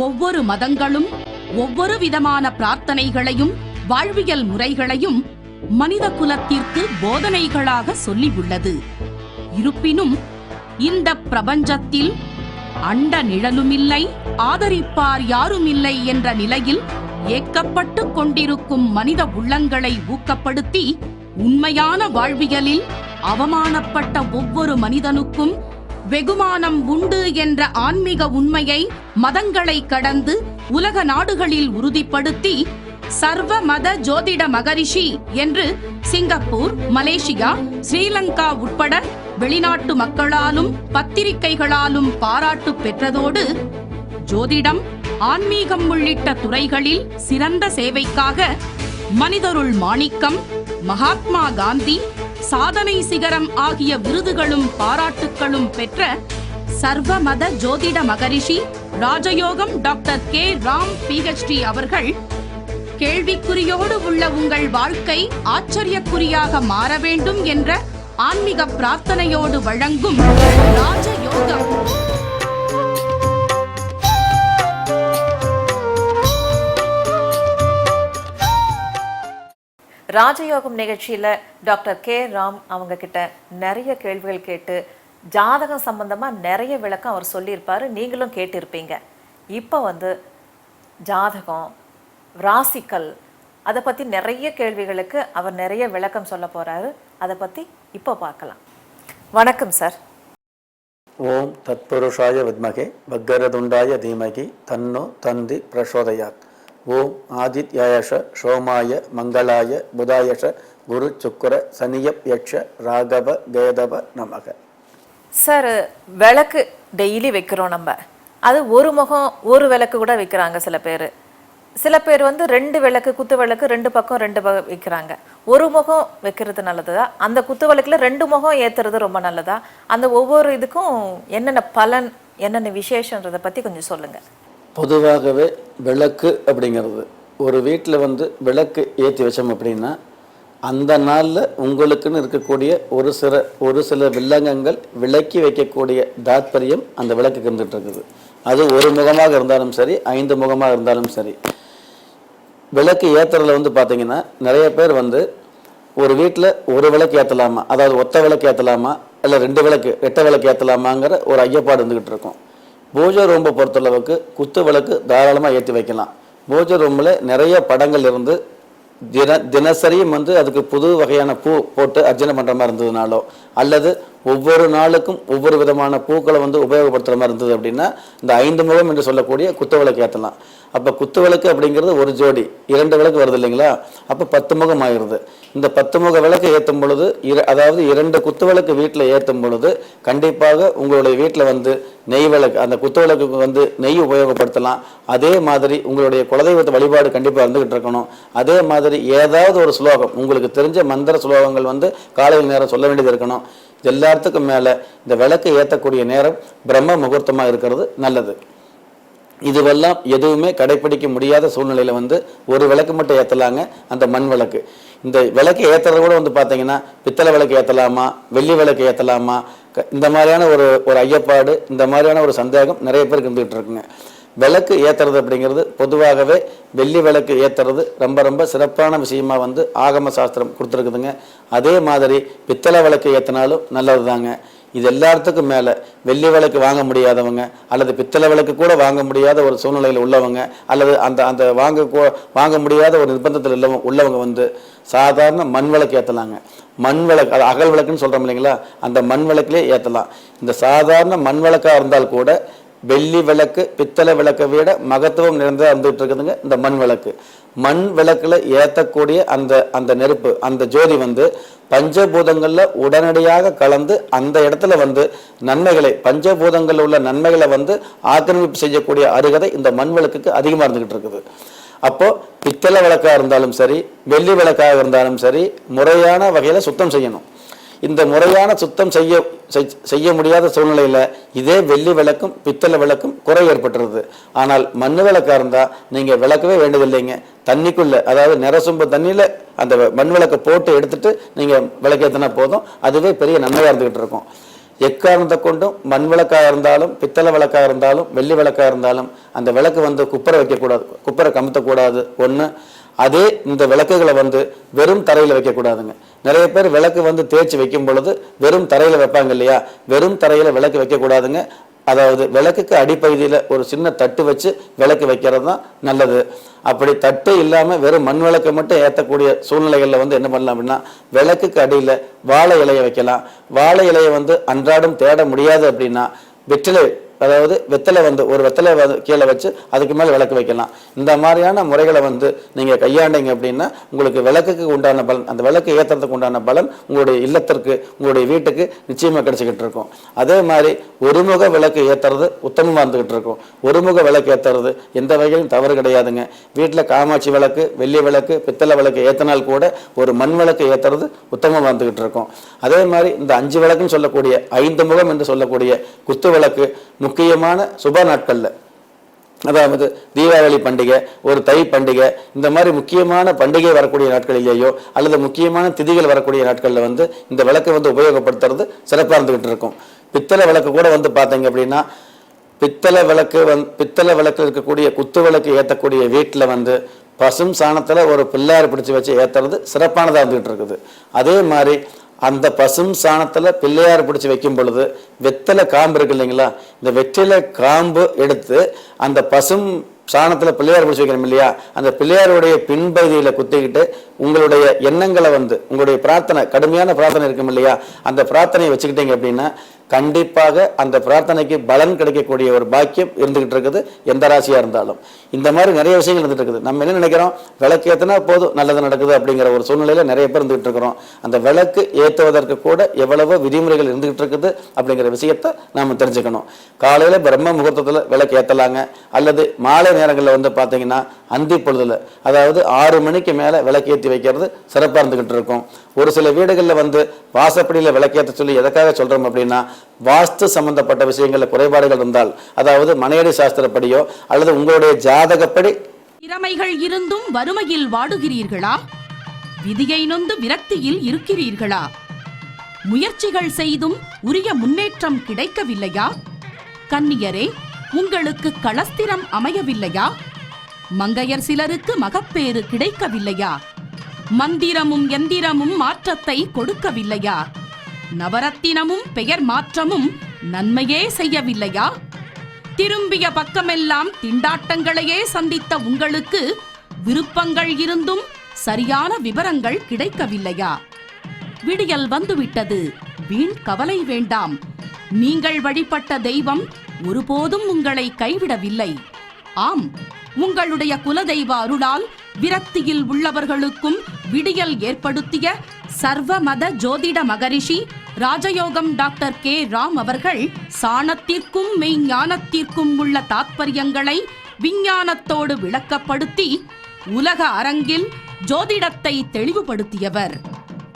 ஒவ்வொரு மதங்களும் ஒவ்வொரு விதமான பிரார்த்தனைகளையும் வாழ்வியல் முறைகளையும் மனித குலத்திற்கு போதனைகளாக சொல்லியுள்ளது. இருப்பினும் இந்த பிரபஞ்சத்தில் அண்ட நிழலுமில்லை, ஆதரிப்பார் யாருமில்லை என்ற நிலையில் ஏக்கப்பட்டு கொண்டிருக்கும் மனித உள்ளங்களை ஊக்கப்படுத்தி உண்மையான வாழ்வியலில் அவமானப்பட்ட ஒவ்வொரு மனிதனுக்கும் வெகுமானம் உண்டு என்ற ஆன்மீக உண்மையை மதங்களை கடந்து உலக நாடுகளில் உறுதிப்படுத்தி சர்வ மத ஜோதிட மகரிஷி என்று சிங்கப்பூர், மலேசியா, ஸ்ரீலங்கா உட்பட வெளிநாட்டு மக்களாலும் பத்திரிகைகளாலும் பாராட்டு பெற்றதோடு ஜோதிடம், ஆன்மீகம் உள்ளிட்ட துறைகளில் சிறந்த சேவைக்காக மனிதருள் மாணிக்கம், மகாத்மா காந்தி, சாதனை சிகரம் ஆகிய விருதுகளும் பாராட்டுக்களும் பெற்ற சர்வ மத ஜோதிட மகரிஷி ராஜயோகம் டாக்டர் கே. ராம் PhD அவர்கள் கேள்விக்குறியோடு உள்ள உங்கள் வாழ்க்கை ஆச்சரியக்குறியாக மாற வேண்டும் என்ற ஆன்மீக பிரார்த்தனையோடு வழங்கும் ராஜயோகம். ராஜயோகம் நிகழ்ச்சியில் டாக்டர் கே. ராம் அவங்க கிட்ட நிறைய கேள்விகள் கேட்டு ஜாதகம் சம்பந்தமாக நிறைய விளக்கம் அவர் சொல்லியிருப்பார், நீங்களும் கேட்டிருப்பீங்க. இப்போ ஜாதகம், ராசிக்கல், அதை பற்றி நிறைய கேள்விகளுக்கு அவர் நிறைய விளக்கம் சொல்ல போகிறாரு. அதை பற்றி இப்போ பார்க்கலாம். வணக்கம் சார். ஓம் தத்புருஷாய வித்மகே வக்கரதுண்டாய தீமகி தன்னோ தந்தி பிரசோதயாத். ஓம் ஆதித்யாயஷ சோமாய மங்களாய புதாயஷ குரு சுக்கர சனியப் யக்ஷ ராகவ கேதவ நமக. சார், விளக்கு டெய்லி வைக்கிறோம் நம்ம. அது ஒரு முகம் ஒரு விளக்கு கூட வைக்கிறாங்க சில பேர் 2 விளக்கு, குத்து விளக்கு 2 பக்கம் 2 வைக்கிறாங்க. ஒரு முகம் வைக்கிறது நல்லதா, அந்த குத்து விளக்குல 2 முகம் ஏத்துறது ரொம்ப நல்லதா? அந்த ஒவ்வொரு இதுக்கும் என்னென்ன பலன், என்னென்ன விசேஷன்றதை பற்றி கொஞ்சம் சொல்லுங்க. பொதுவாகவே விளக்கு அப்படிங்கிறது ஒரு வீட்டில் விளக்கு ஏற்றி வச்சோம் அப்படின்னா அந்த நாளில் உங்களுக்குன்னு இருக்கக்கூடிய ஒரு சில வில்லங்கங்கள் விளக்கி வைக்கக்கூடிய தாத்பரியம் அந்த விளக்குக்கு இருந்துகிட்டு இருக்குது. அது ஒரு முகமாக இருந்தாலும் சரி, 5 முகமாக இருந்தாலும் சரி. விளக்கு ஏற்றுறதுல பார்த்தீங்கன்னா நிறைய பேர் ஒரு வீட்டில் ஒரு விளக்கு ஏற்றலாமா, அதாவது ஒத்த விளக்கு ஏற்றலாமா, இல்லை 2 விளக்கு, 8 விளக்கு ஏற்றலாமாங்கிற ஒரு ஐயப்பாடு இருந்துக்கிட்டு இருக்கும். பூஜை ரூமை பொறுத்தளவுக்கு குத்து விளக்கு தாராளமாக ஏற்றி வைக்கலாம். பூஜை ரூமில் நிறைய படங்கள் இருந்து தினசரியும் அதுக்கு புது வகையான பூ போட்டு அர்ச்சனை பண்ணுற மாதிரி இருந்ததுனாலோ, அல்லது ஒவ்வொரு நாளுக்கும் ஒவ்வொரு விதமான பூக்களை உபயோகப்படுத்துகிற மாதிரி இருந்தது அப்படின்னா இந்த 5 முகம் என்று சொல்லக்கூடிய குத்து விளக்கு ஏற்றலாம். அப்போ குத்து விளக்கு அப்படிங்கிறது ஒரு ஜோடி 2 விளக்கு வருது இல்லைங்களா, அப்போ 10 முகம் ஆகிடுது. இந்த 10 முக விளக்கு ஏற்றும் பொழுது அதாவது 2 குத்து விளக்கு வீட்டில் ஏற்றும் பொழுது கண்டிப்பாக உங்களுடைய வீட்டில் நெய் விளக்கு, அந்த குத்து விளக்குக்கு நெய் உபயோகப்படுத்தலாம். அதே மாதிரி உங்களுடைய குலதெய்வத்தை வழிபாடு கண்டிப்பாக இருந்துகிட்டு இருக்கணும். அதே மாதிரி ஏதாவது ஒரு ஸ்லோகம், உங்களுக்கு தெரிஞ்ச மந்திர ஸ்லோகங்கள் காலையில் நேரம் சொல்ல வேண்டியது இருக்கணும். எல்லாத்துக்கும் மேலே இந்த விளக்கு ஏற்றக்கூடிய நேரம் பிரம்ம முகூர்த்தமாக இருக்கிறது நல்லது. இதுவெல்லாம் எதுவுமே கடைப்பிடிக்க முடியாத சூழ்நிலையில் ஒரு விளக்கு மட்டும் ஏற்றலாங்க, அந்த மண் விளக்கு. இந்த விளக்கு ஏற்றுறது கூட பார்த்தீங்கன்னா பித்தளை விளக்கு ஏற்றலாமா, வெள்ளி விளக்கு ஏற்றலாமா, இந்த மாதிரியான ஒரு ஐயப்பாடு, இந்த மாதிரியான ஒரு சந்தேகம் நிறைய பேருக்கு இருந்துகிட்டு இருக்குங்க. விளக்கு ஏற்றுறது அப்படிங்கிறது பொதுவாகவே வெள்ளி விளக்கு ஏற்றுறது ரொம்ப சிறப்பான விஷயமா ஆகம சாஸ்திரம் கொடுத்துருக்குதுங்க. அதே மாதிரி பித்தளை விளக்கு ஏற்றினாலும் நல்லது தாங்க. இது எல்லாத்துக்கும் மேலே வெள்ளி விளக்கு வாங்க முடியாதவங்க, அல்லது பித்தளை விளக்கு கூட வாங்க முடியாத ஒரு சூழ்நிலையில் உள்ளவங்க, அல்லது அந்த வாங்க முடியாத ஒரு நிர்பந்தத்தில் உள்ளவங்க சாதாரண மண் விளக்கு ஏற்றலாங்க. மண் விளக்கு, அது அகல் விளக்குன்னு சொல்கிறோம் இல்லைங்களா, அந்த மண் விளக்குலேயே ஏற்றலாம். இந்த சாதாரண மண் விளக்காக இருந்தால் கூட வெள்ளி விளக்கு பித்தளை விளக்கை விட மகத்துவம் நிறைந்ததாக இருந்துகிட்டு இருக்குதுங்க இந்த மண் விளக்கு. மண் விளக்கில் ஏற்றக்கூடிய அந்த நெருப்பு, அந்த ஜோதி பஞ்சபூதங்களில் உடனடியாக கலந்து அந்த இடத்துல நன்மைகளை, பஞ்சபூதங்களில் உள்ள நன்மைகளை ஆக்கிரமிப்பு செய்யக்கூடிய அருகதை இந்த மண் விளக்குக்கு அதிகமாக இருந்துகிட்டு இருக்குது. அப்போ பித்தளை விளக்காக இருந்தாலும் சரி, வெள்ளி விளக்காக இருந்தாலும் சரி, முறையான வகையில் சுத்தம் செய்யணும். இந்த முறையான சுத்தம் செய்ய முடியாத சூழ்நிலையில் இதே வெள்ளி விளக்கும் பித்தளை விளக்கும் குறை ஏற்பட்டுருது. ஆனால் மண் விளக்காக இருந்தால் நீங்கள் விளக்கவே வேண்டியதில்லைங்க. தண்ணிக்குள்ளே, அதாவது நிறசும்பு தண்ணியில் அந்த மண் விளக்கை போட்டு எடுத்துட்டு நீங்கள் விளக்கேற்றினா போதும், அதுவே பெரிய நன்மையாக இருந்துகிட்டு இருக்கும். எக்காரணத்தை கொண்டும் மண் விளக்காக இருந்தாலும் பித்தளை விளக்காக இருந்தாலும் வெள்ளி விளக்காக இருந்தாலும் அந்த விளக்கு வந்து குப்பரை வைக்கக்கூடாது, குப்பரை கமுத்தக்கூடாது ஒன்று. அதே இந்த விளக்குகளை வந்து வெறும் தரையில் வைக்கக்கூடாதுங்க. நிறைய பேர் விளக்கு வந்து தேய்ச்சி வைக்கும் பொழுது வெறும் தரையில் வைப்பாங்க இல்லையா, வெறும் தரையில் விளக்கு வைக்கக்கூடாதுங்க. அதாவது விளக்குக்கு அடிப்பகுதியில் ஒரு சின்ன தட்டு வச்சு விளக்கு வைக்கிறது தான் நல்லது. அப்படி தட்டு இல்லாமல் வெறும் மண் விளக்கை மட்டும் ஏற்றக்கூடிய சூழ்நிலைகளில் வந்து என்ன பண்ணலாம் அப்படின்னா, விளக்குக்கு அடியில் வாழை இலையை வைக்கலாம். வாழை இலையை வந்து அன்றாடம் தேட முடியாது அப்படின்னா வெற்றிலை, அதாவது வெத்தலை வந்து ஒரு வெத்தலை கீழே வச்சு அதுக்கு மேலே விளக்கு வைக்கலாம். இந்த மாதிரியான முறைகளை வந்து நீங்கள் கையாண்டீங்க அப்படின்னா உங்களுக்கு விளக்குக்கு உண்டான பலன், அந்த விளக்கு ஏற்றுறதுக்கு உண்டான பலன் உங்களுடைய இல்லத்திற்கு, உங்களுடைய வீட்டுக்கு நிச்சயமாக கிடைச்சிக்கிட்டு இருக்கும். அதே மாதிரி ஒருமுக விளக்கு ஏற்றுறது உத்தமமாக இருந்துக்கிட்டு இருக்கும். ஒருமுக விளக்கு ஏற்றுறது எந்த வகையிலும் தவறு கிடையாதுங்க. வீட்டில் காமாட்சி விளக்கு, வெள்ளி விளக்கு, பித்தளை விளக்கு ஏற்றினால் கூட ஒரு மண் விளக்கு ஏற்றுறது உத்தமமாக இருந்துக்கிட்டு இருக்கும். அதே மாதிரி இந்த 5 விளக்குன்னு சொல்லக்கூடிய 5 முகம் என்று சொல்லக்கூடிய குத்து விளக்கு முக்கியமான சுப நாட்கள்ல, அதாவது தீபாவளி பண்டிகை, ஒரு தை பண்டிகை, இந்த மாதிரி முக்கியமான பண்டிகை வரக்கூடிய நாட்களிலேயோ அல்லது முக்கியமான திதிகள் வரக்கூடிய நாட்களில் வந்து இந்த விளக்கை வந்து உபயோகப்படுத்துறது சிறப்பாக இருந்துகிட்டு இருக்கும். பித்தளை விளக்கு கூட வந்து பார்த்தீங்க அப்படின்னா, பித்தளை விளக்கு இருக்கக்கூடிய குத்து விளக்கு ஏற்றக்கூடிய வீட்டில் வந்து பசும் சாணத்தில் ஒரு பிள்ளையார் பிடிச்சி வச்சு ஏற்றுறது சிறப்பானதாக இருந்துகிட்டு இருக்குது. அதே மாதிரி அந்த பசும் சாணத்தில் பிள்ளையார் பிடிச்சி வைக்கும் பொழுது வெத்தலை காம்பு இருக்கு இல்லைங்களா, இந்த வெற்றிலை காம்பு எடுத்து அந்த பசும் சாணத்தில் பிள்ளையார் பிடிச்சி வைக்கணும் இல்லையா, அந்த பிள்ளையாருடைய பின்பகுதியில் குத்திக்கிட்டு உங்களுடைய எண்ணங்களை வந்து, உங்களுடைய பிரார்த்தனை, கடுமையான பிரார்த்தனை இருக்கும் இல்லையா, அந்த பிரார்த்தனையை வச்சுக்கிட்டீங்க அப்படின்னா கண்டிப்பாக அந்த பிரார்த்தனைக்கு பலன் கிடைக்கக்கூடிய ஒரு பாக்கியம் இருந்துகிட்டு இருக்குது, எந்த ராசியாக இருந்தாலும். இந்த மாதிரி நிறைய விஷயங்கள் இருந்துட்டு இருக்குது. நம்ம என்ன நினைக்கிறோம், விளக்கு ஏற்றினா போதும் நல்லது நடக்குது அப்படிங்கிற ஒரு சூழ்நிலையில் நிறைய பேர் இருந்துகிட்டு இருக்கிறோம். அந்த விளக்கு ஏற்றுவதற்கு கூட எவ்வளவோ விதிமுறைகள் இருந்துகிட்டு இருக்குது அப்படிங்கிற விஷயத்தை நாம் தெரிஞ்சுக்கணும். காலையில் பிரம்ம முகூர்த்தத்தில் விளக்கு ஏற்றலாங்க, அல்லது மாலை நேரங்களில் வந்து பார்த்தீங்கன்னா அந்தி பொழுதில், அதாவது 6 மணிக்கு மேலே விளக்கு ஏற்றி வைக்கிறது சிறப்பாக இருந்துகிட்டு இருக்கும். ஒரு சில வீடுகளில் வந்து வாசப்படியில் விளக்கேற்ற சொல்லி எதற்காக சொல்கிறோம் அப்படின்னா, வாஸ்து சம்பந்தப்பட்ட விஷயங்களில் குறைபாடுகள் இருந்தால், அதாவது மனையடி சாஸ்திரப்படியோ அல்லது உங்களுடைய ஜாதகப்படி திறமைகள் இருந்தும் வறுமையில் வாடுகிறீர்களா? விதியை நொந்து விரக்தியில் இருக்கிறீர்களா? முயற்சிகள் செய்தும் உரிய முன்னேற்றம் கிடைக்கவில்லையா? கன்னியரே, உங்களுக்கு களஸ்திரம் அமையவில்லையா? மங்கையர் சிலருக்கு மகப்பேறு கிடைக்கவில்லையா? மந்திரமும் எந்திரமும் மாற்றத்தை கொடுக்கவில்லையா? நவரத்தினமும் பெயர் மாற்றமும் நன்மையே செய்யவில்லையா? திரும்பிய பக்கமெல்லாம் திண்டாட்டங்களையே சந்தித்த உங்களுக்கு விருப்பங்கள் இருந்தும் சரியான விவரங்கள் கிடைக்கவில்லையா? விடியல் வந்துவிட்டது, வீண் கவலை வேண்டாம். நீங்கள் வழிபட்ட தெய்வம் ஒருபோதும் உங்களை கைவிடவில்லை. ஆம், உங்களுடைய குலதெய்வ அருளால் விரக்தியில் உள்ளவர்களுக்கும் விடியல் ஏற்படுத்திய சர்வமத ஜோதிட மகரிஷி ராஜயோகம் டாக்டர் கே ராம் அவர்கள் சாணத்திற்கும் மெய்ஞானத்திற்கும் உள்ள தாத்பரியங்களை விஞ்ஞானத்தோடு விளக்கப்படுத்தி உலக அரங்கில் ஜோதிடத்தை தெளிவுபடுத்தியவர்.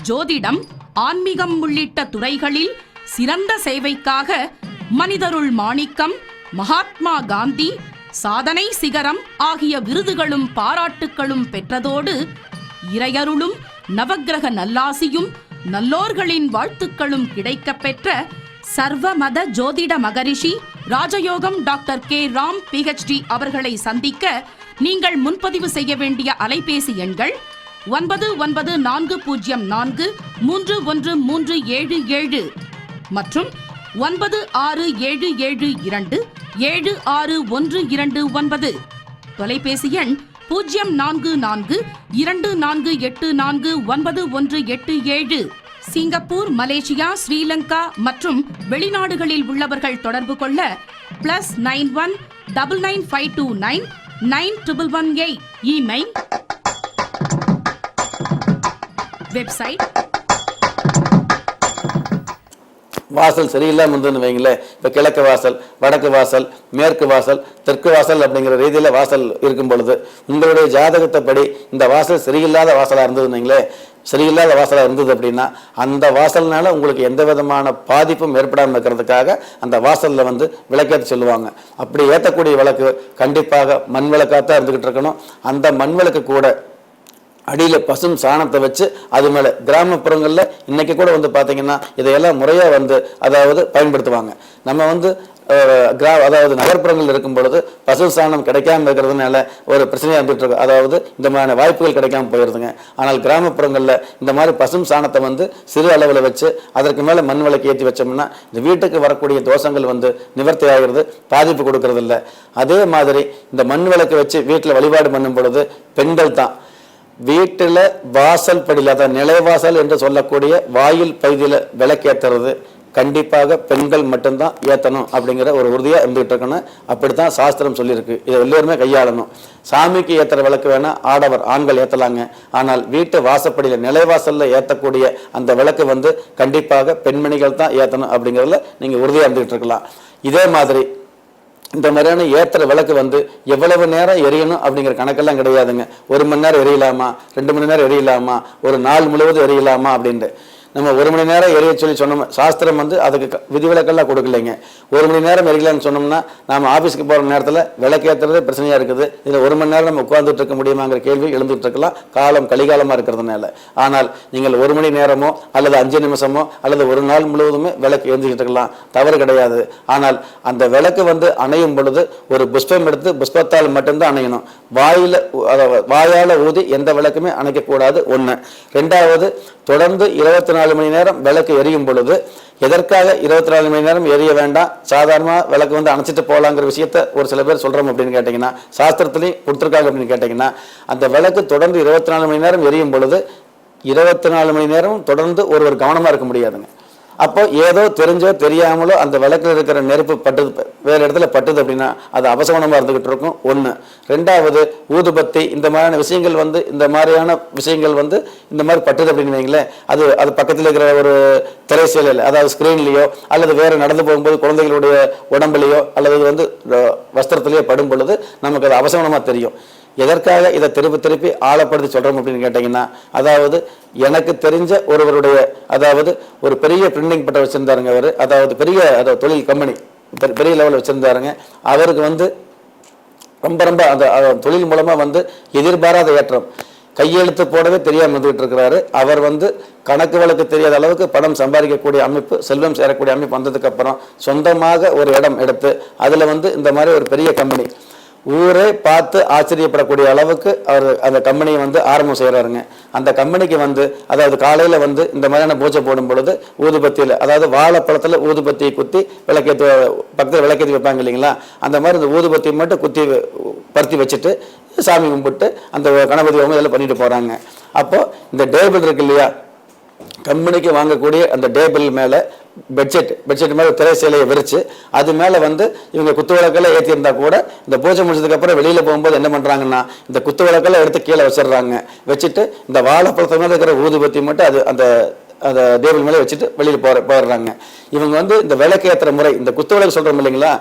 ஜோதிடம், ஆன்மீகம் உள்ளிட்ட துறைகளில் சிறந்த சேவைக்காக மனிதருள் மாணிக்கம், மகாத்மா காந்தி, சாதனை சிகரம் ஆகிய விருதுகளும் பாராட்டுக்களும் பெற்றதோடு இறையருளும் நவக்கிரக நல்லாசியும் நல்லோர்களின் வாழ்த்துக்களும் கிடைக்கப் பெற்ற சர்வமத ஜோதிட மகரிஷி ராஜயோகம் டாக்டர் கே ராம் PhD அவர்களை சந்திக்க நீங்கள் முன்பதிவு செய்ய வேண்டிய அலைபேசி எண்கள் 9940431377 மற்றும் 9677276129. தொலைபேசி எண் 044248491187. சிங்கப்பூர், மலேசியா, ஸ்ரீலங்கா மற்றும் வெளிநாடுகளில் உள்ளவர்கள் தொடர்பு கொள்ள +91 99529 9118. Email, website. வாசல் சரியில்லாமல் இருந்ததுன்னு வைங்களேன், இப்போ கிழக்கு வாசல், வடக்கு வாசல், மேற்கு வாசல், தெற்கு வாசல் அப்படிங்கிற ரீதியில் வாசல் இருக்கும் பொழுது உங்களுடைய ஜாதகத்தைப்படி இந்த வாசல் சரியில்லாத வாசலாக இருந்ததுன்னு வைங்களேன், சரியில்லாத வாசலாக இருந்தது அப்படின்னா அந்த வாசல்னால உங்களுக்கு எந்த விதமான பாதிப்பும் ஏற்படாமல் இருக்கிறதுக்காக அந்த வாசலில் வந்து விளக்கேற்ற சொல்லுவாங்க. அப்படி ஏற்றக்கூடிய விளக்கு கண்டிப்பாக மண் விளக்காக தான் இருந்துக்கிட்டு இருக்கணும். அந்த மண் விளக்கு கூட அடியில் பசும் சாணத்தை வச்சு அது மேலே கிராமப்புறங்களில் இன்றைக்கி கூட வந்து பார்த்திங்கன்னா இதையெல்லாம் முறையாக வந்து அதாவது பயன்படுத்துவாங்க. நம்ம வந்து அதாவது நகர்ப்புறங்கள் இருக்கும் பொழுது பசு சாணம் கிடைக்காம இருக்கிறதுனால ஒரு பிரச்சனையாக இருந்துட்டு இருக்கு. அதாவது இந்த மாதிரியான வாய்ப்புகள் கிடைக்காம போயிருதுங்க. ஆனால் கிராமப்புறங்களில் இந்த மாதிரி பசும் சாணத்தை வந்து சிறு அளவில் வச்சு அதற்கு மேலே மண் விளக்கு ஏற்றி வச்சோம்னா இந்த வீட்டுக்கு வரக்கூடிய தோஷங்கள் வந்து நிவர்த்தி ஆகிறது, பாதிப்பு கொடுக்கறது இல்லை. அதே மாதிரி இந்த மண் விளக்கு வச்சு வீட்டில் வழிபாடு பண்ணும் பொழுது பெண்கள் தான் வீட்டில் வாசல் படியில், அதாவது நிலைவாசல் என்று சொல்லக்கூடிய வாயில் பகுதியில் விளக்கேற்றுறது கண்டிப்பாக பெண்கள் மட்டும்தான் ஏற்றணும் அப்படிங்கிற ஒரு உறுதியாக இருந்துகிட்டு இருக்கணும். அப்படித்தான் சாஸ்திரம் சொல்லியிருக்கு. இதை எல்லோருமே கையாளணும். சாமிக்கு ஏற்றுற விளக்கு வேணால் ஆண்கள் ஏற்றலாங்க. ஆனால் வீட்டு வாசப்படியில் நிலைவாசலில் ஏற்றக்கூடிய அந்த விளக்கு வந்து கண்டிப்பாக பெண்மணிகள் தான் ஏற்றணும் அப்படிங்கிறதுல நீங்கள் உறுதியாக இருந்துகிட்டு இருக்கலாம். இதே மாதிரி இந்த மாதிரியான ஏற்றுற விளக்கு வந்து எவ்வளவு நேரம் எரியணும் அப்படிங்கிற கணக்கெல்லாம் கிடையாதுங்க. 1 மணி நேரம் எரியலாமா, 2 மணி நேரம் எரியலாமா, ஒரு நாள் முழுவதும் எரியலாமா அப்படின்ட்டு நம்ம 1 மணி நேரம் எரிய சொல்லி சொன்னோம். சாஸ்திரம் வந்து அதுக்கு விதிவிலக்கெல்லாம் கொடுக்கலைங்க. 1 மணி நேரம் எரியலான்னு சொன்னோம்னா நாம் ஆஃபீஸ்க்கு போகிற நேரத்தில் விளக்கேற்றுறதே பிரச்சனையாக இருக்குது. இதில் 1 மணி நேரம் நம்ம உட்கார்ந்துட்டு இருக்க முடியுமாங்கிற கேள்வி எழுந்துட்டு இருக்கலாம், காலம் கலிகாலமாக இருக்கிறதுனால. ஆனால் நீங்கள் 1 மணி நேரமோ அல்லது 5 நிமிஷமோ அல்லது ஒரு நாள் முழுவதுமே விளக்கு எரிஞ்சுக்கிட்டு இருக்கலாம், தவறு கிடையாது. ஆனால் அந்த விளக்கு வந்து அணையும் பொழுது ஒரு புஷ்பம் எடுத்து புஷ்பத்தால் மட்டும்தான் அணையணும். வாயால் ஊதி எந்த விளக்குமே அணைக்கக்கூடாது. 1. 2வது, தொடர்ந்து 24 மணி நேரம் விளக்கு எரியும் பொழுது எதற்காக 24 மணி நேரம் எரிய வேண்டாம், சாதாரணமாக விளக்கு வந்து அணைச்சிட்டு போகலாங்கிற விஷயத்த ஒரு சில பேர் சொல்கிறோம் அப்படின்னு கேட்டிங்கன்னா சாஸ்திரத்துலேயும் கொடுத்துருக்காங்க அப்படின்னு கேட்டிங்கன்னா அந்த விளக்கு தொடர்ந்து 24 மணி நேரம் எரியும் பொழுது 24 மணி நேரம் தொடர்ந்து ஒருவர் கவனமாக இருக்க முடியாதுங்க. அப்போ ஏதோ தெரிஞ்சோ தெரியாமலோ அந்த விளக்கில் இருக்கிற நெருப்பு பட்டுது, வேறு இடத்துல பட்டுது அப்படின்னா அது அபசவனமாக இருந்துகிட்டு இருக்கும். 1. 2வது, ஊதுபத்தி இந்த மாதிரியான விஷயங்கள் வந்து இந்த மாதிரி பட்டுது அப்படின்னு வைங்களேன், அது பக்கத்தில் இருக்கிற ஒரு திரைசீலையில் அதாவது ஸ்க்ரீன்லேயோ அல்லது வேறு நடந்து போகும்போது குழந்தைகளுடைய உடம்புலையோ அல்லது வந்து வஸ்திரத்திலேயோ படும் பொழுது நமக்கு அது அபசவனமாக தெரியும். எதற்காக இதை திருப்பி ஆழப்படுத்தி சொல்கிறோம் அப்படின்னு கேட்டிங்கன்னா, அதாவது எனக்கு தெரிஞ்ச ஒருவருடைய அதாவது ஒரு பெரிய பிரிண்டிங் பட்டை வச்சுருந்தாருங்க. அவர் அதாவது தொழில் கம்பெனி பெரிய லெவலில் வச்சுருந்தாருங்க. அவருக்கு வந்து ரொம்ப அந்த தொழில் மூலமாக வந்து எதிர்பாராத ஏற்றம், கையெழுத்து போடவே தெரியாமல் வந்துகிட்டு இருக்கிறாரு. அவர் வந்து கணக்கு வழக்கு தெரியாத அளவுக்கு பணம் சம்பாதிக்கக்கூடிய அமைப்பு, செல்வம் சேரக்கூடிய அமைப்பு வந்ததுக்கு அப்புறம் சொந்தமாக ஒரு இடம் எடுத்து அதில் வந்து இந்த மாதிரி ஒரு பெரிய கம்பெனி ஊரே பார்த்து ஆச்சரியப்படக்கூடிய அளவுக்கு அவர் அந்த கம்பெனியை வந்து ஆரம்பம் செய்கிறாருங்க. அந்த கம்பெனிக்கு வந்து அதாவது காலையில் வந்து இந்த மாதிரியான பூஜை போடும் பொழுது ஊதுபத்தியில் அதாவது வாழைப்பழத்தில் ஊதுபத்தியை குத்தி பக்கத்தில் விளக்கேற்றி வைப்பாங்க இல்லைங்களா, அந்த மாதிரி இந்த ஊதுபத்தியை மட்டும் குத்தி பருத்தி வச்சுட்டு சாமி கும்பிட்டு அந்த கணபதி அவங்க இதெல்லாம் பண்ணிட்டு போகிறாங்க. அப்போது இந்த டேபிள் இருக்கு இல்லையா, கம்பெனிக்கு வாங்கக்கூடிய அந்த டேபிள் மேலே பெட்ஷீட் மேலே திரை சேலையை விரித்து அது மேலே வந்து இவங்க குத்து விளக்கெல்லாம் ஏற்றிருந்தா கூட இந்த பூஜை முடிச்சதுக்கப்புறம் வெளியில் போகும்போது என்ன பண்ணுறாங்கன்னா இந்த குத்து விளக்கெல்லாம் எடுத்து கீழே வச்சிடுறாங்க. வச்சுட்டு இந்த வாழைப்பழத்தை மேலே இருக்கிற ஊதுபத்தி மட்டும் அந்த டேபிள் மேலே வச்சுட்டு வெளியில் போயிடுறாங்க. இவங்க வந்து இந்த விளக்கு ஏற்றுற முறை, இந்த குத்து விளக்கு சொல்கிறோம் இல்லைங்களா,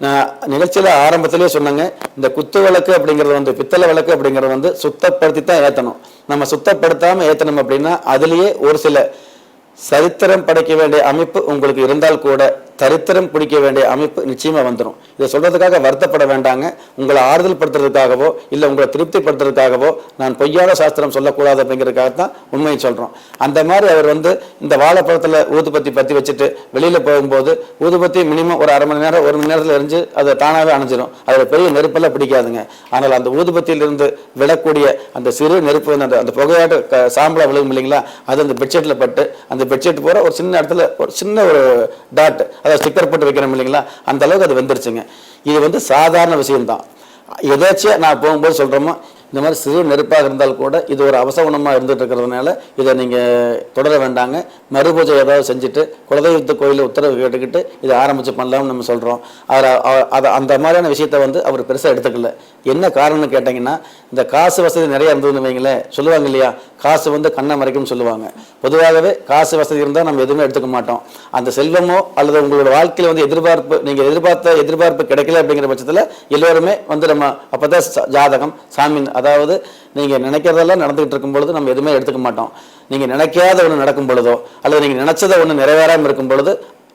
நான் நிகழ்ச்சியில் ஆரம்பத்திலேயே சொன்னாங்க, இந்த குத்து விளக்கு அப்படிங்கிறது வந்து பித்தளை விளக்கு அப்படிங்கிறது வந்து சுத்தப்படுத்தி தான் ஏற்றணும். நம்ம சுத்தப்படுத்தாமல் ஏற்றணும் அப்படின்னா அதுலேயே ஒரு சில சரித்திரம் படைக்க வேண்டிய அமைப்பு உங்களுக்கு இருந்தால் கூட தரித்திரம் பிடிக்க வேண்டிய அமைப்பு நிச்சயமா வந்துடும். இதை சொல்றதுக்காக வருத்தப்பட வேண்டாங்க. உங்களை ஆறுதல் படுத்துறதுக்காகவோ இல்லை உங்களை திருப்திப்படுத்துறதுக்காகவோ நான் பொய்யான சாஸ்திரம் சொல்லக்கூடாது அப்படிங்கிறதுக்காகத்தான் உண்மையை சொல்றோம். அந்த மாதிரி அவர் வந்து இந்த வாழைப்பழத்தில் ஊதுபத்தி பற்றி வச்சுட்டு வெளியில போகும்போது ஊதுபத்தி மினிமம் ஒரு அரை மணி நேரம் 1 மணி நேரத்தில் எரிஞ்சு அது தானாகவே அணைஞ்சிடும். அதில் பெரிய நெருப்பெல்லாம் பிடிக்காதுங்க. ஆனால் அந்த ஊதுபத்தியிலிருந்து விடக்கூடிய அந்த சிறு நெருப்பு அந்த புகையாட்டு சாம்பலா விழுகும் இல்லைங்களா, அது அந்த பெட்ஷீட்டில் பட்டு அந்த பெட்ஷீட் போகிற ஒரு சின்ன இடத்துல ஒரு சின்ன ஒரு டாட் அதாவது ஸ்டிக்கர் போட்டு வைக்கிறோம் இல்லைங்களா, அந்த அளவுக்கு அது வந்துருச்சுங்க. இது வந்து சாதாரண விஷயம்தான். எதாச்சும் நான் போகும்போது சொல்கிறோமோ இந்த மாதிரி சிறு நெருப்பாக இருந்தால் கூட இது ஒரு அவசகுணமாக இருந்துட்டு இருக்கிறதுனால இதை நீங்கள் தொடர வேண்டாங்க. மறுபூஜை ஏதாவது செஞ்சுட்டு குலதெய்வத்து கோயிலில் உத்தரவு கேட்டுக்கிட்டு இதை ஆரம்பித்து பண்ணலாம்னு நம்ம சொல்கிறோம். அதை அந்த மாதிரியான விஷயத்தை வந்து அவர் பெருசாக எடுத்துக்கல. என்ன காரணம்னு கேட்டிங்கன்னா, இந்த காசு வசதி நிறையா இருந்ததுன்னு வைங்களேன், சொல்லுவாங்க இல்லையா, காசு வந்து கண்ணை மறைக்கும்னு சொல்லுவாங்க. பொதுவாகவே காசு வசதி இருந்தால் நம்ம எதுவுமே எடுத்துக்க மாட்டோம். அந்த செல்வமோ அல்லது உங்களோட வாழ்க்கையில் வந்து நீங்கள் எதிர்பார்ப்பு கிடைக்கல அப்படிங்கிற பட்சத்தில் எல்லோருமே வந்து நம்ம அப்போ தான் ஜாதகம் சாமி அதாவது நீங்கள் நினைக்கிறதெல்லாம் நடந்துகிட்டு இருக்கும் பொழுது நம்ம எதுவுமே எடுத்துக்க மாட்டோம். நீங்கள் நினைக்காத ஒன்று நடக்கும் பொழுதோ அல்லது நீங்கள் நினைச்சதை ஒன்று நிறைவேறாமல் இருக்கும் பொழுது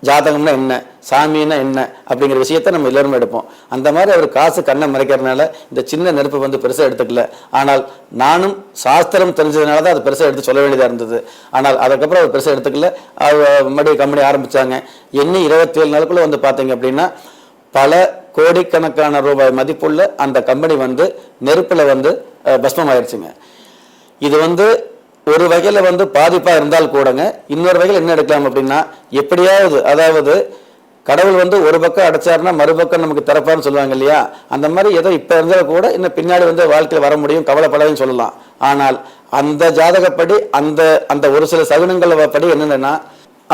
ஜாதகம்னா என்ன, சாமின்னா என்ன அப்படிங்கிற விஷயத்த நம்ம எல்லாருமே எடுப்போம். அந்த மாதிரி அவர் காசு கண்ணை மறைக்கிறதுனால இந்த சின்ன நெருப்பை வந்து பெருசாக எடுத்துக்கல. ஆனால் நானும் சாஸ்திரம் தெரிஞ்சதுனால தான் அது பெருசாக எடுத்து சொல்ல வேண்டியதாக இருந்தது. ஆனால் அதுக்கப்புறம் அவர் பெருசாக எடுத்துக்கல. மறுபடியும் கம்பெனி ஆரம்பித்தாங்க. எண்ணி 27 நாளுக்குள்ளே வந்து பார்த்தீங்க அப்படின்னா பல கோடிக்கணக்கான ரூபாய் மதிப்புள்ள அந்த கம்பெனி வந்து நெருப்பில் வந்து பஸ்மம் ஆயிடுச்சுங்க. இது வந்து ஒரு வகையில் வந்து பாதிப்பாக இருந்தால் கூடங்க, இன்னொரு வகையில் என்ன எடுக்கலாம் அப்படின்னா, எப்படியாவது அதாவது கடவுள் வந்து ஒரு பக்கம் அடைச்சாருன்னா மறுபக்கம் நமக்கு திறப்பார்னு சொல்லுவாங்க இல்லையா, அந்த மாதிரி ஏதோ இப்போ இருந்தால் கூட இன்னும் பின்னாடி வந்து வாழ்க்கையில் வர முடியும், கவலைப்படாதுன்னு சொல்லலாம். ஆனால் அந்த ஜாதகப்படி அந்த அந்த ஒரு சில சகுனங்கள் படி என்னென்னா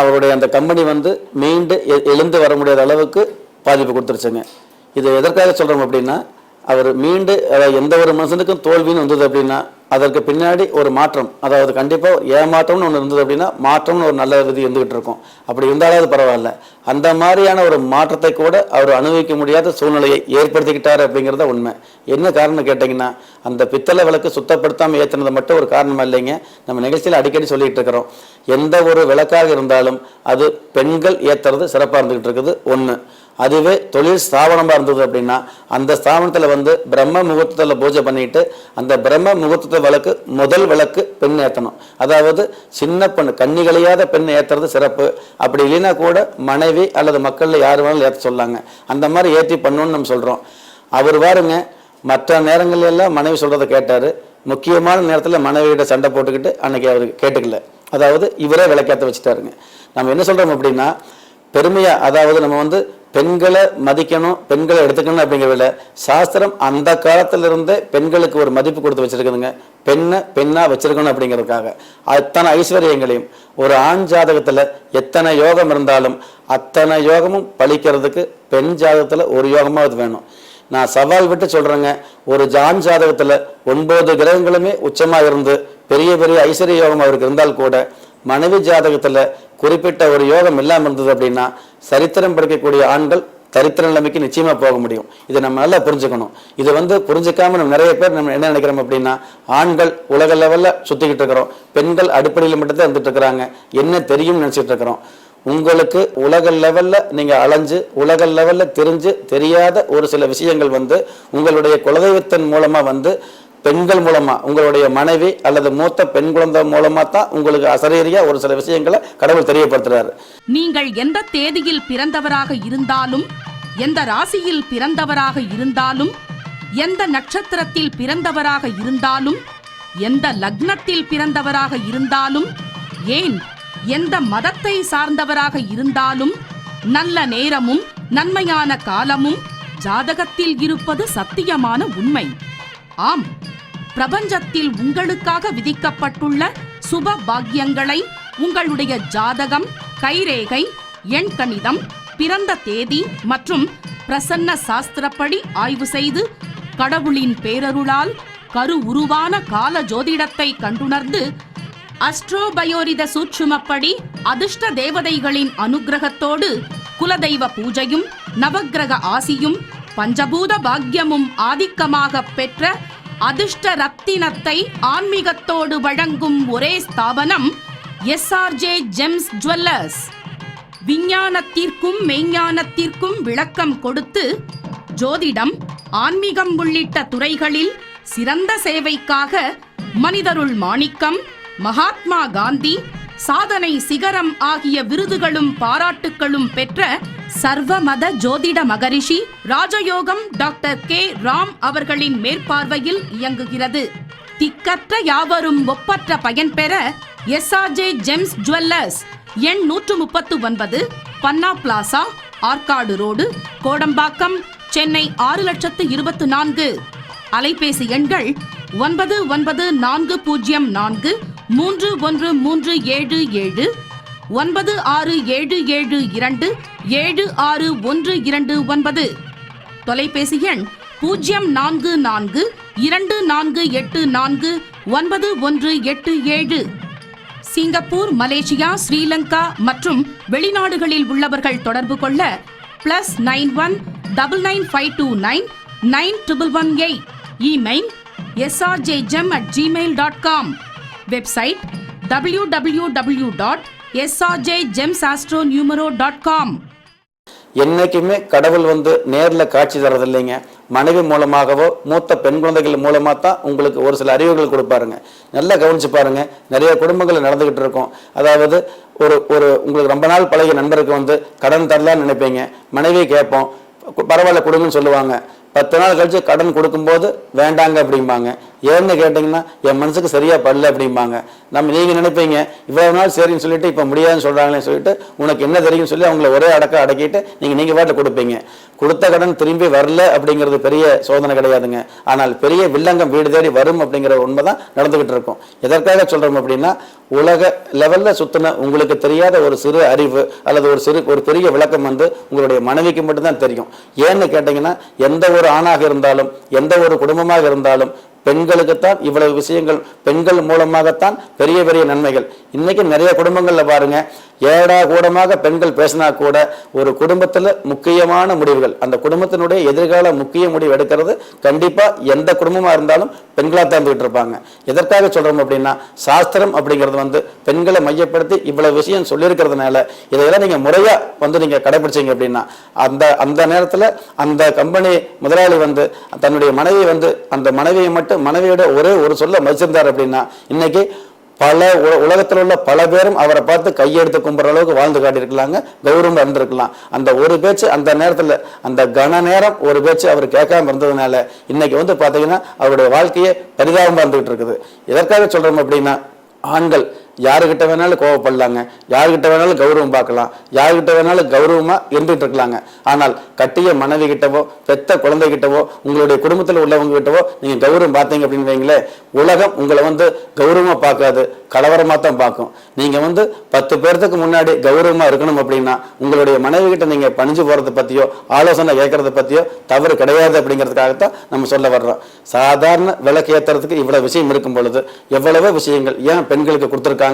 அவருடைய அந்த கம்பெனி வந்து மீண்டு எழுந்து வர முடியாத அளவுக்கு பாதிப்பு கொடுத்துருச்சுங்க. இது எதற்காக சொல்கிறோம் அப்படின்னா, அவர் மீண்டு எந்த ஒரு மனுஷனுக்கும் தோல்வின்னு வந்தது அப்படின்னா அதற்கு பின்னாடி ஒரு மாற்றம், அதாவது கண்டிப்பாக ஏமாற்றம்னு ஒன்று இருந்தது அப்படின்னா மாற்றம்னு ஒரு நல்ல விதி இருந்துகிட்டு இருக்கும். அப்படி இருந்தாலும் பரவாயில்ல, அந்த மாதிரியான ஒரு மாற்றத்தை கூட அவர் அனுபவிக்க முடியாத சூழ்நிலையை ஏற்படுத்திக்கிட்டார் அப்படிங்கிறத உண்மை. என்ன காரணம் கேட்டிங்கன்னா, அந்த பித்தளை விளக்கு சுத்தப்படுத்தாமல் ஏற்றினது மட்டும் ஒரு காரணம் இல்லைங்க. நம்ம நிகழ்ச்சியில் அடிக்கடி சொல்லிகிட்டு இருக்கிறோம், எந்த ஒரு விளக்காக இருந்தாலும் அது பெண்கள் ஏற்றுறது சிறப்பாக இருந்துகிட்டு இருக்குது ஒன்று. அதுவே தொழில் ஸ்தாபனமாக இருந்தது அப்படின்னா அந்த ஸ்தாபனத்தில் வந்து பிரம்ம முகூர்த்தத்தில் பூஜை பண்ணிட்டு அந்த பிரம்ம முகூர்த்த விளக்கு முதல் விளக்கு பெண் ஏற்றணும். அதாவது சின்ன பெண் கன்னிகளையாத பெண் ஏற்றுறது சிறப்பு. அப்படி இல்லைன்னா கூட மனைவி அல்லது மக்களில் யார் வேணாலும் ஏற்ற சொல்லாங்க. அந்த மாதிரி ஏற்றி பண்ணணும்னு நம்ம சொல்கிறோம். அவர் பாருங்க, மற்ற நேரங்கள் எல்லாம் மனைவி சொல்கிறத கேட்டார். முக்கியமான நேரத்தில் மனைவியிட சண்டை போட்டுக்கிட்டு அன்னைக்கு அவர் கேட்டுக்கல. அதாவது இவரே விளக்கேற்ற வச்சுட்டாருங்க. நம்ம என்ன சொல்கிறோம் அப்படின்னா, பெருமையாக அதாவது நம்ம வந்து பெண்களை மதிக்கணும், பெண்களை எடுத்துக்கணும் அப்படிங்கிறதில்ல. சாஸ்திரம் அந்த காலத்திலிருந்தே பெண்களுக்கு ஒரு மதிப்பு கொடுத்து வச்சிருக்குதுங்க. பெண்ணை பெண்ணாக வச்சிருக்கணும் அப்படிங்கிறதுக்காக அத்தனை ஐஸ்வர்யங்களையும் ஒரு ஆண் ஜாதகத்தில் எத்தனை யோகம் இருந்தாலும் அத்தனை யோகமும் பழிக்கிறதுக்கு பெண் ஜாதகத்தில் ஒரு யோகமாவது வேணும். நான் சவால் விட்டு சொல்கிறேங்க, ஒரு ஆண் ஜாதகத்தில் 9 கிரகங்களுமே உச்சமாக இருந்து பெரிய பெரிய ஐஸ்வர்ய யோகம் அவருக்கு இருந்தால் கூட மனைவி ஜாதகத்தில் குறிப்பிட்ட ஒரு யோகம் இல்லாமல் இருந்தது அப்படின்னா சரித்திரம் படைக்கக்கூடிய ஆண்கள் தரித்திர நிலைமைக்கு நிச்சயமா போக முடியும். இதை நம்ம நல்லா புரிஞ்சுக்கணும். இதை வந்து புரிஞ்சுக்காம நம்ம நிறைய பேர் நம்ம என்ன நினைக்கிறோம் அப்படின்னா, ஆண்கள் உலக லெவல்ல சுத்திக்கிட்டு இருக்கிறோம், பெண்கள் அடிப்படையில் மட்டும்தான் இருந்துட்டு இருக்கிறாங்க, என்ன தெரியும் நினைச்சிட்டு இருக்கிறோம். உங்களுக்கு உலக லெவல்ல நீங்க அலைஞ்சு உலக லெவல்ல தெரிஞ்சு தெரியாத ஒரு சில விஷயங்கள் வந்து உங்களுடைய குலதெய்வத்தின் மூலமா வந்து பெண்கள் மூலமா உங்களுடைய மனைவி அல்லது மூத்த பெண் குழந்தை மூலமா தான் உங்களுக்கு அசரீரியா ஒரு சில விஷயங்களை கடவுள் தெரியப்படுத்துறாரு. நீங்கள் எந்த தேதியில் பிறந்தவராக இருந்தாலும், எந்த ராசியில் பிறந்தவராக இருந்தாலும், எந்த நட்சத்திரத்தில் பிறந்தவராக இருந்தாலும், எந்த லக்னத்தில் பிறந்தவராக இருந்தாலும், ஏன் எந்த மதத்தை சார்ந்தவராக இருந்தாலும் நல்ல நேரமும் நன்மையான காலமும் ஜாதகத்தில் இருப்பது சத்தியமான உண்மை. ஆம், பிரபஞ்சத்தில் உங்களுக்காக விதிக்கப்பட்டுள்ள சுப பாக்கியங்களை உங்களுடைய ஜாதகம், கைரேகை, எண்கணிதம், பிறந்த தேதி மற்றும் பிரசன்ன சாஸ்திரப்படி ஆய்வு செய்து கடவுளின் பேரருளால் கரு உருவான கால ஜோதிடத்தை கண்டுணர்ந்து அஸ்ட்ரோபயோரித சூட்சுமப்படி அதிர்ஷ்ட தேவதைகளின் அனுக்கிரகத்தோடு குலதெய்வ பூஜையும் நவக்கிரக ஆசியும் பஞ்சபூத பாக்கியமும் ஆதிக்கமாக பெற்ற அதிர்ஷ்ட ரத்தினத்தை ஆன்மீகத்தோடு வழங்கும் ஒரே ஸ்தாபனம் எஸ்ஆர்ஜே ஜெம்ஸ் ஜுவல்லர்ஸ். விஞ்ஞானத்திற்கும் மெய்ஞானத்திற்கும் விளக்கம் கொடுத்து ஜோதிடம், ஆன்மீகம் உள்ளிட்ட துறைகளில் சிறந்த சேவைக்காக மனிதருள் மாணிக்கம், மகாத்மா காந்தி, சாதனை சிகரம் ஆகிய விருதுகளும் பாராட்டுக்களும் பெற்ற சர்வமத ஜோதிட மகரிஷி ராஜயோகம் டாக்டர் கே ராம் அவர்களின் மேற்பார்வையில் இயங்குகிறது. திக்கற்ற யாவரும் ஒப்பற்ற பயன்பெற எஸ்ஆர்ஜே ஜெம்ஸ் ஜுவல்லர்ஸ், எண் 139, பன்னா பிளாசா, ஆற்காடு ரோடு, கோடம்பாக்கம், சென்னை 6,24,000. அலைபேசி எண்கள் 9940431377, 9677276129. தொலைபேசி எண் 0424849187. சிங்கப்பூர், மலேசியா, ஸ்ரீலங்கா மற்றும் வெளிநாடுகளில் உள்ளவர்கள் தொடர்பு கொள்ள +91 99529 9118. Email srjgem@gmail.com. Website www.srjgem.com. srjgemsastronumero.com. என்னைக்குமே கடவுள் வந்து நேரில் காட்சி தரதில்லைங்க. மனைவி மூலமாகவோ மூத்த பெண் குழந்தைகள் மூலமாக தான் உங்களுக்கு ஒரு சில அறிவுகள் கொடுப்பாருங்க. நல்லா கவனிச்சு பாருங்க. நிறைய குடும்பங்கள் நடந்துகிட்டு இருக்கும். அதாவது ஒரு ஒரு உங்களுக்கு ரொம்ப நாள் பழகிய நண்பருக்கு வந்து கடன் தரலான்னு நினைப்பீங்க. மனைவியை கேட்போம், பரவாயில்ல கொடுங்கன்னு சொல்லுவாங்க. 10 நாள் கழிச்சு கடன் கொடுக்கும்போது வேண்டாங்க அப்படிம்பாங்க. ஏன்னு கேட்டிங்கன்னா என் மனசுக்கு சரியா படல அப்படிம்பாங்க. நீங்கள் நினைப்பீங்க இவ்வளவு நாள் சரின்னு சொல்லிட்டு இப்போ முடியாதுன்னு சொல்கிறாங்களேன்னு சொல்லிட்டு உனக்கு என்ன தெரியும்னு சொல்லி அவங்கள ஒரே அடக்கிட்டு நீங்கள் பாட்டில் கொடுப்பீங்க. கொடுத்த கடன் திரும்பி வரல அப்படிங்கிறது பெரிய சோதனை கிடையாதுங்க. ஆனால் பெரிய வில்லங்கம் வீடு தேடி வரும் அப்படிங்கிற உண்மை தான் நடந்துகிட்டு இருக்கும். எதற்காக சொல்கிறோம் அப்படின்னா உலக லெவலில் சுத்தின உங்களுக்கு தெரியாத ஒரு சிறு அறிவு அல்லது ஒரு பெரிய விளக்கம் வந்து உங்களுடைய மனைவிக்கு மட்டும்தான் தெரியும். ஏன்னு கேட்டிங்கன்னா எந்த ஒரு ஆணாக இருந்தாலும் எந்த ஒரு குடும்பமாக இருந்தாலும் பெண்களுக்குத்தான் இவ்வளவு விஷயங்கள், பெண்கள் மூலமாகத்தான் பெரிய பெரிய நன்மைகள். இன்னைக்கு நிறைய குடும்பங்கள்ல பாருங்க, ஏடா கூடமாக பெண்கள் பேசினா கூட ஒரு குடும்பத்துல முக்கியமான முடிவுகள், அந்த குடும்பத்தினுடைய எதிர்கால முக்கிய முடிவு எடுக்கிறது கண்டிப்பா எந்த குடும்பமா இருந்தாலும் பெண்களா தான் போயிட்டு இருப்பாங்க. எதற்காக சொல்றோம் அப்படின்னா சாஸ்திரம் அப்படிங்கிறது வந்து பெண்களை மையப்படுத்தி இவ்வளவு விஷயம் சொல்லியிருக்கிறதுனால இதையெல்லாம் நீங்க முறையா வந்து நீங்க கடைபிடிச்சீங்க அப்படின்னா அந்த நேரத்துல அந்த கம்பெனி முதலாளி வந்து தன்னுடைய மனைவி வந்து அந்த மனைவியை மட்டும் மனைவியோட ஒரே ஒரு சொல்ல மதிச்சிருந்தார் அப்படின்னா இன்னைக்கு உலகத்தில் உள்ள பல பேரும் அவரை பார்த்து கையெடுத்து கும்புற அளவுக்கு வாழ்ந்து காட்டியிருக்கலாங்க, கௌரவம் இருந்திருக்கலாம். அந்த ஒரு பேச்சு அந்த நேரத்தில் அந்த கன நேரம் ஒரு பேச்சு அவர் கேட்காம இருந்ததுனால இன்னைக்கு வந்து பார்த்தீங்கன்னா அவருடைய வாழ்க்கையே பரிதாபமாக இருந்துகிட்டு இருக்குது. எதற்காக சொல்றோம் அப்படின்னா ஆண்கள் யாருக்கிட்ட வேணாலும் கோவப்படலாங்க, யாருக்கிட்ட வேணாலும் கௌரவம் பார்க்கலாம், யாருக்கிட்ட வேணாலும் கௌரவமா இருந்துட்டு இருக்கலாங்க. ஆனால் கட்டிய மனைவி கிட்டவோ பெத்த குழந்தை கிட்டவோ உங்களுடைய குடும்பத்தில் உள்ளவங்க கிட்டவோ நீங்க கௌரவம் பார்த்தீங்க அப்படின்னு வைங்களேன், உலகம் உங்களை வந்து கௌரவமா பார்க்காது, கலவரமா தான் பார்க்கும். நீங்க வந்து 10 பேர்த்துக்கு முன்னாடி கௌரவமா இருக்கணும் அப்படின்னா உங்களுடைய மனைவி கிட்ட நீங்க பணிஞ்சு போறதை பத்தியோ ஆலோசனை கேட்கறத பத்தியோ தவறு கிடையாது அப்படிங்கிறதுக்காகத்தான் நம்ம சொல்ல வர்றோம். சாதாரண விளக்கு ஏத்துறதுக்கு இவ்வளவு விஷயம் இருக்கும் பொழுது எவ்வளவோ விஷயங்கள் ஏன் பெண்களுக்கு கொடுத்துருக்காங்க,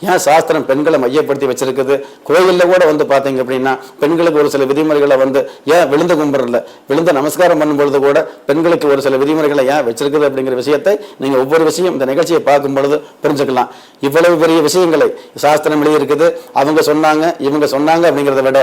ஏன் சாஸ்திரம் பெண்களை மையப்படுத்தி வச்சிருக்குது. கோயில்ல கூட வந்து பாத்தீங்க அப்படின்னா பெண்களுக்கு ஒரு சில விதிமுறைகளை வந்து ஏன் விழுந்து கும்பிடல, விழுந்து நமஸ்காரம் பண்ணும்பொழுது கூட பெண்களுக்கு ஒரு சில விதிமுறைகளை ஏன் வச்சிருக்குது அப்படிங்கிற விஷயத்தை நீங்க ஒவ்வொரு விஷயம் இந்த நிகழ்ச்சியை பார்க்கும் பொழுது புரிஞ்சுக்கலாம். இவ்வளவு பெரிய விஷயங்களை சாஸ்திரம் எழுதி இருக்குது, அவங்க சொன்னாங்க இவங்க சொன்னாங்க அப்படிங்கிறத விட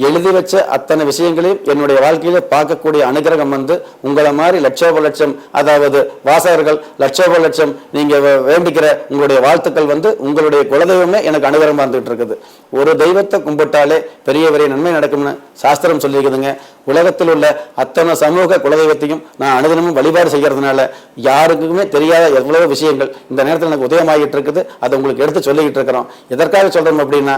எழுதி வச்ச அத்தனை விஷயங்களையும் என்னுடைய வாழ்க்கையில பார்க்கக்கூடிய அனுகிரகம் வந்து உங்களை மாதிரி லட்சோப லட்சம், அதாவது வாசகர்கள் லட்சோப லட்சம் நீங்க வேண்டிக்கிற உங்களுடைய வாழ்த்துக்கள் வந்து உங்களுடைய குலதெய்வமே எனக்கு அனுகிரகமா இருந்துட்டு இருக்குது. ஒரு தெய்வத்தை கும்பிட்டாலே பெரிய பெரிய நன்மை நடக்கும்னு சாஸ்திரம் சொல்லியிருக்குதுங்க. உலகத்தில் உள்ள அத்தனை சமூக குலதெய்வத்தையும் நான் அனுதினமும் வழிபாடு செய்யறதுனால யாருக்குமே தெரியாத எவ்வளவு விஷயங்கள் இந்த நேரத்தில் எனக்கு உதயமாகிட்டு இருக்குது. அதை உங்களுக்கு எடுத்து சொல்லிக்கிட்டு இருக்கிறோம். எதற்காக சொல்றோம் அப்படின்னா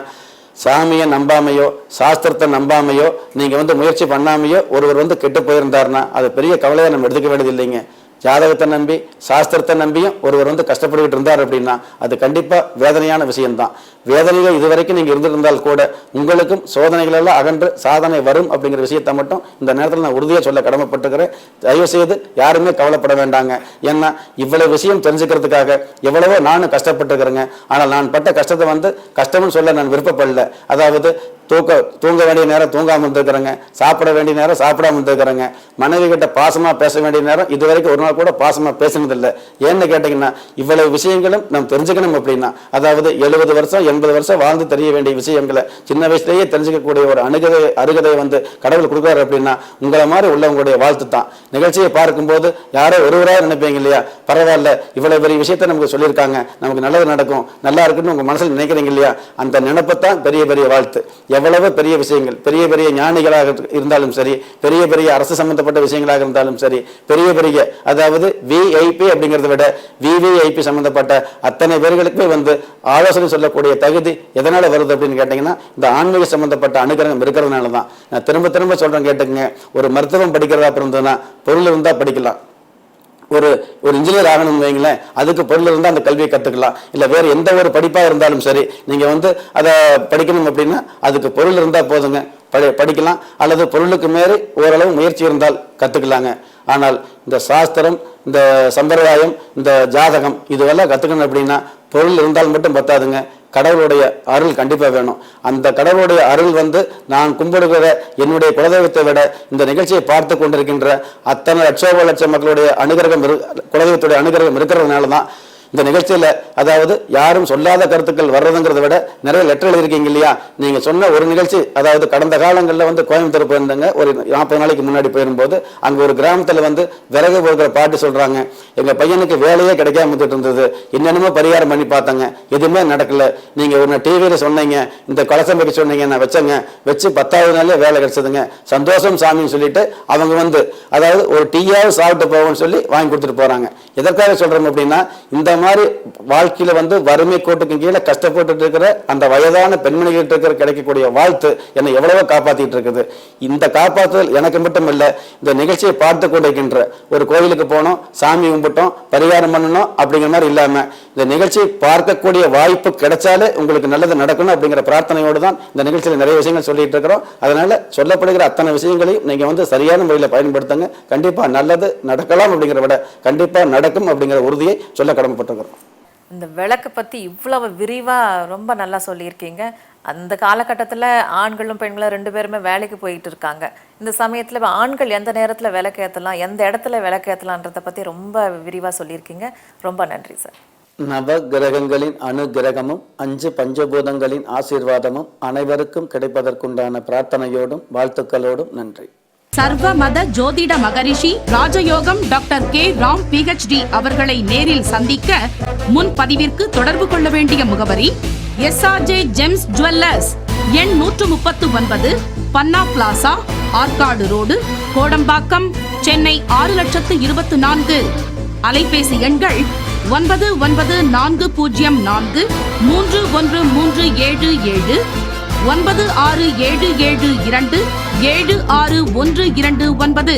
சாமியை நம்பாமையோ சாஸ்திரத்தை நம்பாமையோ நீங்க வந்து முயற்சி பண்ணாமையோ ஒருவர் வந்து கெட்டு போயிருந்தாருன்னா அது பெரிய கவலையை நம்ம எடுத்துக்க வேண்டியது இல்லைங்க. ஜாதகத்தை நம்பி சாஸ்திரத்தை நம்பியும் ஒருவர் வந்து கஷ்டப்பட்டுக்கிட்டு இருந்தார் அப்படின்னா அது கண்டிப்பா வேதனையான விஷயம்தான். வேதனைகள் இதுவரைக்கும் நீங்க இருந்திருந்தால் கூட உங்களுக்கும் சோதனைகள் எல்லாம் அகன்று சாதனை வரும் அப்படிங்கிற விஷயத்தை மட்டும் இந்த நேரத்தில் நான் உறுதியாக சொல்ல கடமைப்பட்டுக்கிறேன். தயவு செய்து யாருமே கவலைப்பட வேண்டாங்க. ஏன்னா இவ்வளவு விஷயம் தெரிஞ்சுக்கிறதுக்காக எவ்வளவோ நானும் கஷ்டப்பட்டுக்கிறேங்க. ஆனால் நான் பட்ட கஷ்டத்தை வந்து கஷ்டம்னு சொல்ல நான் விருப்பப்படல. அதாவது தூங்க வேண்டிய நேரம் தூங்காம இருந்துக்கிறேங்க, சாப்பிட வேண்டிய நேரம் சாப்பிடாம இருந்துக்கிறேங்க, மனைவி கிட்ட பாசமா பேச வேண்டிய நேரம் இது வரைக்கும் ஒரு நாள் கூட பாசமா பேசினதில்லை. ஏன்னு கேட்டீங்கன்னா இவ்வளவு விஷயங்களும் நம்ம தெரிஞ்சுக்கணும் அப்படின்னா அதாவது 70 வருஷம் 80 வருஷம் வாழ்ந்து தெரிய வேண்டிய விஷயங்களை சின்ன வயசுலேயே தெரிஞ்சுக்கக்கூடிய ஒரு அருகதை வந்து கடவுள் கொடுக்குறாரு அப்படின்னா உங்களை மாதிரி உள்ளவங்களுடைய வாழ்த்து தான். நிகழ்ச்சியை பார்க்கும்போது யாரோ ஒருவராக நினைப்பீங்க இல்லையா, பரவாயில்ல இவ்வளவு பெரிய விஷயத்த நமக்கு சொல்லியிருக்காங்க, நமக்கு நல்லது நடக்கும், நல்லா இருக்குன்னு உங்க மனசில் நினைக்கிறீங்க இல்லையா, அந்த நினைப்பத்தான் பெரிய பெரிய வாழ்த்து. எவ்வளவு பெரிய விஷயங்கள், பெரிய பெரிய ஞானிகளாக இருந்தாலும் சரி, பெரிய பெரிய அரசு சம்பந்தப்பட்ட விஷயங்களாக இருந்தாலும் சரி, பெரிய பெரிய அதாவது விஐபி அப்படிங்கிறத விட விவிஐபி சம்பந்தப்பட்ட அத்தனை பேர்களுக்குமே வந்து ஆலோசனை சொல்லக்கூடிய தகுதி எதனால வருது அப்படின்னு கேட்டீங்கன்னா இந்த ஆன்மீக சம்பந்தப்பட்ட அனுகிரகம் இருக்கிறதுனால தான். நான் திரும்ப திரும்ப சொல்றேன் கேட்டுங்க, ஒரு மருத்துவம் படிக்கிறதா இருந்ததுன்னா பொருள் இருந்தா படிக்கலாம், ஒரு இன்ஜினியர் ஆகணும்னு வைங்களேன் அதுக்கு பொருள் இருந்தால் அந்த கல்வியை கற்றுக்கலாம், இல்லை வேறு எந்த ஒரு படிப்பாக இருந்தாலும் சரி நீங்கள் வந்து அதை படிக்கணும் அப்படின்னா அதுக்கு பொருள் இருந்தால் போதுங்க, படிக்கலாம். அல்லது பொருளுக்கு மேலே ஓரளவு முயற்சி இருந்தால் கற்றுக்கலாங்க. ஆனால் இந்த சாஸ்திரம், இந்த சம்பிரதாயம், இந்த ஜாதகம் இதுவெல்லாம் கற்றுக்கணும் அப்படின்னா பொருள் இருந்தால் மட்டும் பத்தாதுங்க, கடவுளுடைய அருள் கண்டிப்பாக வேணும். அந்த கடவுளுடைய அருள் வந்து நான் கும்பிடுகிற என்னுடைய குலதெய்வத்தை விட இந்த நிகழ்ச்சியை பார்த்து கொண்டிருக்கின்ற அத்தனை லட்சோப லட்சம் மக்களுடைய அனுகிரகம் குலதெய்வத்துடைய அனுகிரகம் இருக்கிறதுனால தான் இந்த நிகழ்ச்சியில் அதாவது யாரும் சொல்லாத கருத்துக்கள் வர்றதுங்கிறத விட நிறைய லெட்டர் எழுதிருக்கீங்க இல்லையா, நீங்கள் சொன்ன ஒரு நிகழ்ச்சி, அதாவது கடந்த காலங்களில் வந்து கோயம்புத்தூர் போயிருந்தாங்க, ஒரு 40 நாளைக்கு முன்னாடி போயிரும்போது அங்கே ஒரு கிராமத்தில் வந்து விறகு போகிற பாட்டு சொல்கிறாங்க, எங்கள் பையனுக்கு வேலையே கிடைக்காம இருந்தது, என்னென்னமோ பரிகாரம் பண்ணி பார்த்தாங்க, எதுவுமே நடக்கல. நீங்கள் ஒரு டிவியில் சொன்னீங்க, இந்த கலசம் பற்றி சொன்னீங்க, நான் வச்சு 10வது நாளே வேலை கிடைச்சதுங்க, சந்தோஷம் சாமின்னு சொல்லிட்டு அவங்க வந்து அதாவது ஒரு டீயாவது சாப்பிட்டு போவோம்னு சொல்லி வாங்கி கொடுத்துட்டு போகிறாங்க. எதற்காக சொல்கிறோம் அப்படின்னா, இந்த மாதிரி வாழ்க்கையில் வந்து வறுமை கோட்டுக்கு கீழே கஷ்டப்பட்டு இருக்கிற அந்த வயதான பெண்மணிகிட்ட இருக்கிற கிடைக்கக்கூடிய வாழ்த்து என்னை எவ்வளவோ காப்பாற்றிட்டு இருக்குது. இந்த காப்பாற்றுதல் எனக்கு மட்டும் இல்லை, இந்த நிகழ்ச்சியை பார்த்து கொண்டிருக்கின்ற ஒரு கோயிலுக்கு போனோம், சாமி கும்பிட்டோம், பரிகாரம் பண்ணணும் அப்படிங்கிற மாதிரி இல்லாமல் இந்த நிகழ்ச்சியை பார்க்கக்கூடிய வாய்ப்பு கிடைச்சாலே உங்களுக்கு நல்லது நடக்கணும் அப்படிங்கிற பிரார்த்தனையோடு தான் இந்த நிகழ்ச்சியில் நிறைய விஷயங்கள் சொல்லிட்டு இருக்கிறோம். அதனால சொல்லப்படுகிற அத்தனை விஷயங்களையும் நீங்கள் வந்து சரியான முறையில் பயன்படுத்துங்க. கண்டிப்பாக நல்லது நடக்கலாம் அப்படிங்கிற விட கண்டிப்பாக நடக்கும் அப்படிங்கிற உறுதியை சொல்ல கடமைப்பட்டிருக்கிறோம். இந்த விளக்கை பற்றி இவ்வளவு விரிவாக ரொம்ப நல்லா சொல்லியிருக்கீங்க. அந்த காலகட்டத்தில் ஆண்களும் பெண்களும் 2 பேருமே வேலைக்கு போயிட்டு இருக்காங்க. இந்த சமயத்தில் ஆண்கள் எந்த நேரத்தில் விளக்கேற்றலாம், எந்த இடத்துல விளக்கேற்றலான்றதை பற்றி ரொம்ப விரிவாக சொல்லியிருக்கீங்க. ரொம்ப நன்றி சார். நவ கிரகங்களின் அனுகிரகமும் 5 பஞ்சபூதங்களின் ஆசீர்வாதமும் அனைவருக்கும் கிடைப்பதற்குண்டான பிரார்த்தனையோடும் வாழ்த்துக்களோடும் நன்றி. சர்வ மத ஜோதிட மகரிஷி ராஜயோகம் டாக்டர் கே ராம் PhD அவர்களை நேரில் சந்திக்க முன்பதிவிற்கு தொடர்பு கொள்ள வேண்டிய முகவரி SRJ ஜெம்ஸ் ஜுவல்லர்ஸ், எண் 139, பன்னா பிளாசா, ஆற்காடு ரோடு, கோடம்பாக்கம், சென்னை 6,24,000. அலைபேசி எண்கள் 9940431377, 9677276129.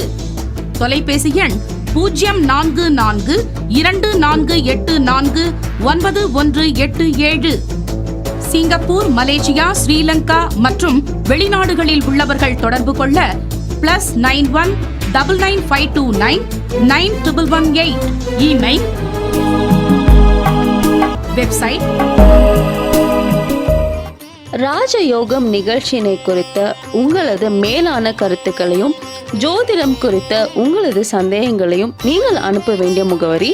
தொலைபேசி எண் 0424849187. சிங்கப்பூர், மலேசியா, ஸ்ரீலங்கா மற்றும் வெளிநாடுகளில் உள்ளவர்கள் தொடர்பு கொள்ள +91 99529 9118. Email, website. ராஜயோகம் நிகழ்ச்சியினை குறித்த உங்களது மேலான கருத்துக்களையும் ஜோதிடம் குறித்த உங்களது சந்தேகங்களையும் நீங்கள் அனுப்ப வேண்டிய முகவரி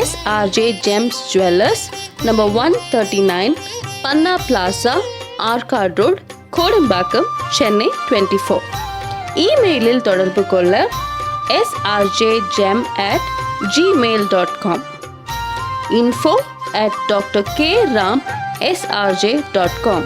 SRJ ஜெம்ஸ் ஜுவல்லர்ஸ், நம்பர் 139, பன்னா பிளாசா, ஆற்காடு ரோடு, கோடம்பாக்கம், சென்னை 24. இமெயிலில் தொடர்பு கொள்ள srjgem@gmail.com, info@drkramsrj.com.